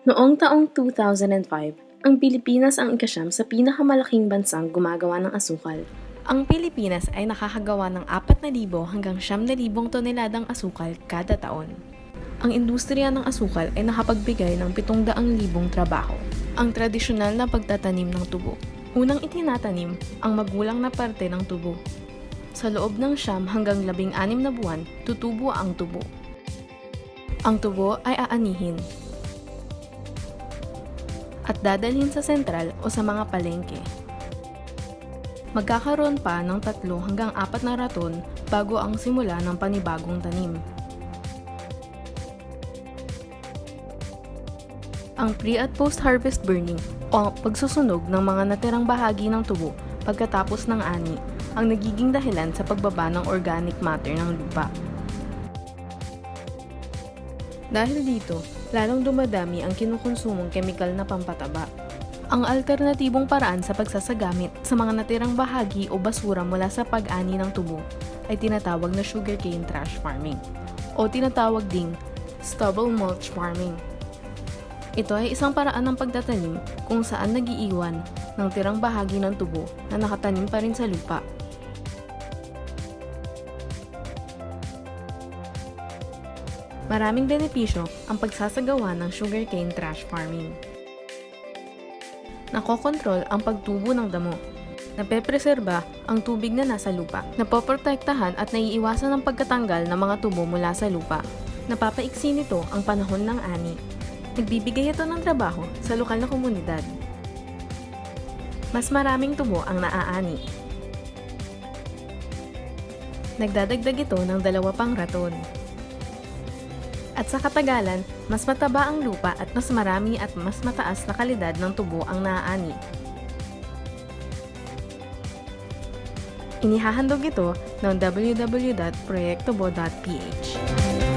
Noong taong 2005, ang Pilipinas ang ikasyam sa pinakamalaking bansang gumagawa ng asukal. Ang Pilipinas ay nakakagawa ng 4,000 hanggang 9,000 toneladang asukal kada taon. Ang industriya ng asukal ay nakapagbigay ng 700,000 trabaho. Ang tradisyonal na pagtatanim ng tubo. Unang itinatanim ang magulang na parte ng tubo. Sa loob ng 9 hanggang 16 na buwan, tutubo ang tubo. Ang tubo ay aanihin at dadalhin sa sentral o sa mga palengke. Magkakaroon pa ng 3 hanggang 4 na raton bago ang simula ng panibagong tanim. Ang pre- at post-harvest burning o pagsusunog ng mga natirang bahagi ng tubo pagkatapos ng ani ang nagiging dahilan sa pagbaba ng organic matter ng lupa. Dahil dito, lalong dumadami ang kinukonsumong kemikal na pampataba. Ang alternatibong paraan sa pagsasagamit sa mga natirang bahagi o basura mula sa pag-ani ng tubo ay tinatawag na sugarcane trash farming o tinatawag ding stubble mulch farming. Ito ay isang paraan ng pagtatanim kung saan nagiiwan ng tirang bahagi ng tubo na nakatanim pa rin sa lupa. Maraming benepisyo ang pagsasagawa ng sugarcane trash farming. Nakokontrol ang pagtubo ng damo. Napepreserba ang tubig na nasa lupa. Napoprotektahan at naiiwasan ang pagkatanggal ng mga tubo mula sa lupa. Napapaiksi nito ang panahon ng ani. Nagbibigay ito ng trabaho sa lokal na komunidad. Mas maraming tubo ang naaani. Nagdadagdag ito ng 2 pang raton. At sa katagalan, mas mataba ang lupa at mas marami at mas mataas na kalidad ng tubo ang naaani. Inihahandog ito ng www.proyektobo.ph.